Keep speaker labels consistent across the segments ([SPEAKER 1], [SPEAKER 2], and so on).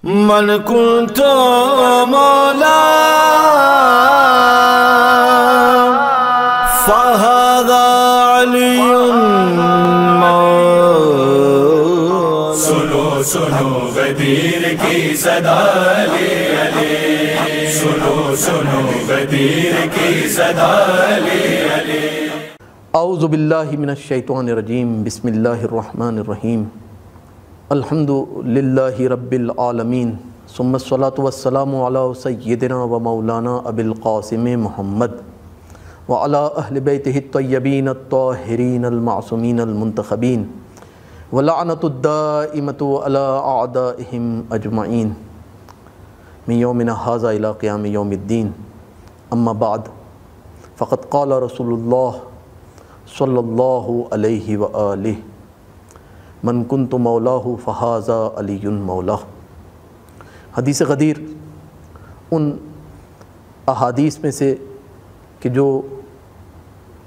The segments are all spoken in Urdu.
[SPEAKER 1] من كنت مولا فهذا علي مولا.
[SPEAKER 2] سنو سنو غدیر کی صدا علی علی، سنو سنو غدیر کی صدا علی علی.
[SPEAKER 3] اعوذ باللہ من الشیطان الرجیم، بسم اللہ الرحمن الرحیم. الحمد للہ رب العالمین، ثم الصلاۃ والسلام علی سیدنا و مولانا ابی القاسم محمد وعلی اہل بیتہ الطیبین الطاہرین المعصومین المنتخبین ولعنۃ الدائمۃ علی اعدائہم اجمعین من یومنا ھذا الی قیام یوم الدین. اما بعد فقد قال رسول اللہ صلی اللہ علیہ وآلہ من کنت مولاہ فہذا علی مولاہ. حدیث غدیر ان احادیث میں سے کہ جو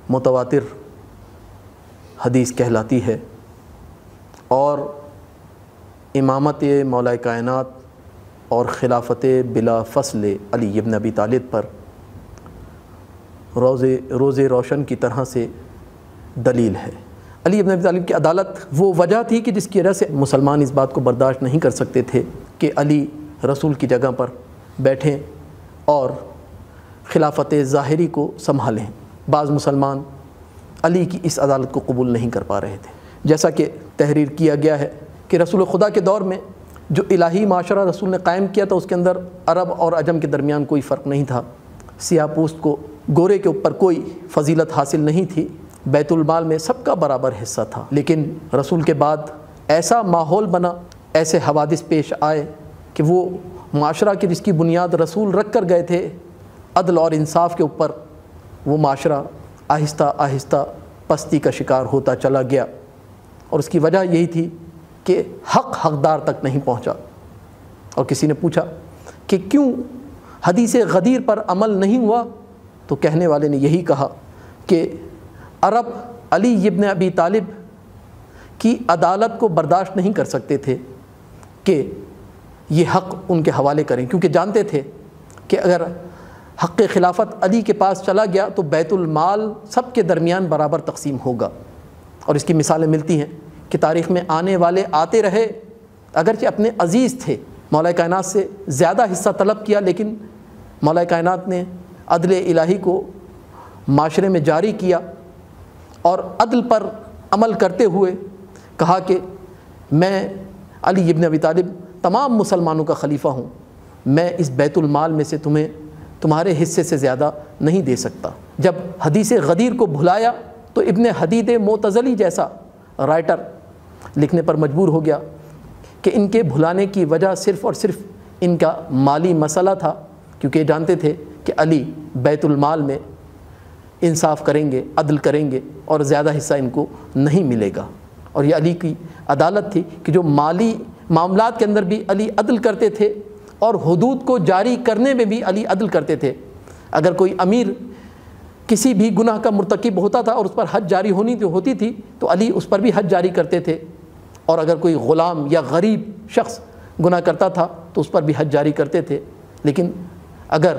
[SPEAKER 3] متواتر حدیث کہلاتی ہے اور امامت مولا کائنات اور خلافت بلا فصل علی ابن ابی طالب پر روز روشن کی طرح سے دلیل ہے. علی ابن ابی طالب کی عدالت وہ وجہ تھی کہ جس کی وجہ سے مسلمان اس بات کو برداشت نہیں کر سکتے تھے کہ علی رسول کی جگہ پر بیٹھیں اور خلافت ظاہری کو سنبھالیں. بعض مسلمان علی کی اس عدالت کو قبول نہیں کر پا رہے تھے، جیسا کہ تحریر کیا گیا ہے کہ رسول خدا کے دور میں جو الہی معاشرہ رسول نے قائم کیا تھا اس کے اندر عرب اور عجم کے درمیان کوئی فرق نہیں تھا. سیاہ پوست کو گورے کے اوپر کوئی فضیلت حاصل نہیں تھی، بیت المال میں سب کا برابر حصہ تھا. لیکن رسول کے بعد ایسا ماحول بنا، ایسے حوادث پیش آئے کہ وہ معاشرہ کی جس کی بنیاد رسول رکھ کر گئے تھے عدل اور انصاف کے اوپر، وہ معاشرہ آہستہ آہستہ پستی کا شکار ہوتا چلا گیا. اور اس کی وجہ یہی تھی کہ حق حقدار تک نہیں پہنچا. اور کسی نے پوچھا کہ کیوں حدیث غدیر پر عمل نہیں ہوا، تو کہنے والے نے یہی کہا کہ عرب علی ابن ابی طالب کی عدالت کو برداشت نہیں کر سکتے تھے کہ یہ حق ان کے حوالے کریں، کیونکہ جانتے تھے کہ اگر حق خلافت علی کے پاس چلا گیا تو بیت المال سب کے درمیان برابر تقسیم ہوگا. اور اس کی مثالیں ملتی ہیں کہ تاریخ میں آنے والے آتے رہے، اگرچہ اپنے عزیز تھے، مولا کائنات سے زیادہ حصہ طلب کیا، لیکن مولا کائنات نے عدل الہی کو معاشرے میں جاری کیا اور عدل پر عمل کرتے ہوئے کہا کہ میں علی ابن ابی طالب تمام مسلمانوں کا خلیفہ ہوں، میں اس بیت المال میں سے تمہیں تمہارے حصے سے زیادہ نہیں دے سکتا. جب حدیث غدیر کو بھلایا تو ابن حدید معتزلی جیسا رائٹر لکھنے پر مجبور ہو گیا کہ ان کے بھلانے کی وجہ صرف اور صرف ان کا مالی مسئلہ تھا، کیونکہ جانتے تھے کہ علی بیت المال میں انصاف کریں گے، عدل کریں گے اور زیادہ حصہ ان کو نہیں ملے گا. اور یہ علی کی عدالت تھی کہ جو مالی معاملات کے اندر بھی علی عدل کرتے تھے اور حدود کو جاری کرنے میں بھی علی عدل کرتے تھے. اگر کوئی امیر کسی بھی گناہ کا مرتکب ہوتا تھا اور اس پر حد جاری ہوتی تھی تو علی اس پر بھی حد جاری کرتے تھے، اور اگر کوئی غلام یا غریب شخص گناہ کرتا تھا تو اس پر بھی حد جاری کرتے تھے. لیکن اگر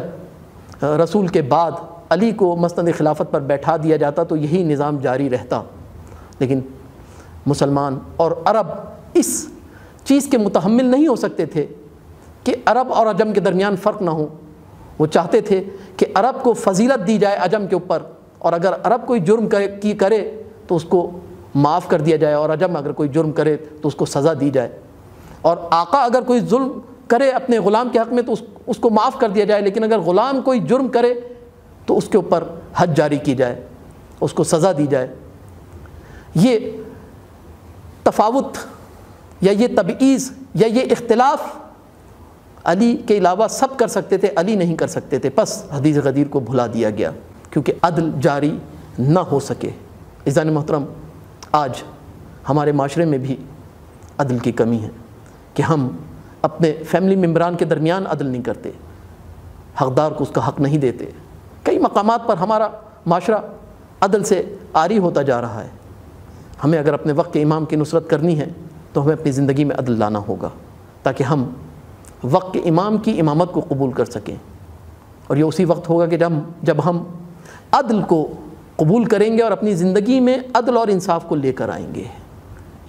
[SPEAKER 3] رسول کے بعد علی کو مسند خلافت پر بیٹھا دیا جاتا تو یہی نظام جاری رہتا. لیکن مسلمان اور عرب اس چیز کے متحمل نہیں ہو سکتے تھے کہ عرب اور عجم کے درمیان فرق نہ ہو. وہ چاہتے تھے کہ عرب کو فضیلت دی جائے عجم کے اوپر، اور اگر عرب کوئی جرم کرے تو اس کو معاف کر دیا جائے، اور عجم اگر کوئی جرم کرے تو اس کو سزا دی جائے. اور آقا اگر کوئی ظلم کرے اپنے غلام کے حق میں تو اس کو معاف کر دیا جائے، لیکن اگر غلام کوئی جرم کرے تو اس کے اوپر حد جاری کی جائے، اس کو سزا دی جائے. یہ تفاوت یا یہ تبعیض یا یہ اختلاف علی کے علاوہ سب کر سکتے تھے، علی نہیں کر سکتے تھے. پس حدیث غدیر کو بھلا دیا گیا کیونکہ عدل جاری نہ ہو سکے. عزیزان محترم، آج ہمارے معاشرے میں بھی عدل کی کمی ہے کہ ہم اپنے فیملی ممبران کے درمیان عدل نہیں کرتے، حقدار کو اس کا حق نہیں دیتے. کئی مقامات پر ہمارا معاشرہ عدل سے عاری ہوتا جا رہا ہے. ہمیں اگر اپنے وقت کے امام کی نصرت کرنی ہے تو ہمیں اپنی زندگی میں عدل لانا ہوگا تاکہ ہم وقت کے امام کی امامت کو قبول کر سکیں، اور یہ اسی وقت ہوگا کہ جب ہم عدل کو قبول کریں گے اور اپنی زندگی میں عدل اور انصاف کو لے کر آئیں گے۔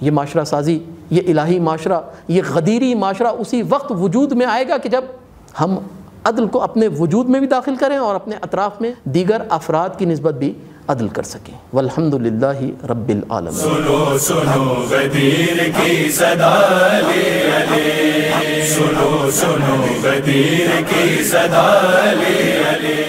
[SPEAKER 3] یہ معاشرہ سازی، یہ الہی معاشرہ، یہ غدیری معاشرہ اسی وقت وجود میں آئے گا کہ جب ہم عدل کو اپنے وجود میں بھی داخل کریں اور اپنے اطراف میں دیگر افراد کی نسبت بھی عدل کر سکیں۔ والحمدللہ رب العالمین۔
[SPEAKER 2] سنو سنو غدیر کی صدا علی علی، سنو سنو غدیر کی صدا علی علی۔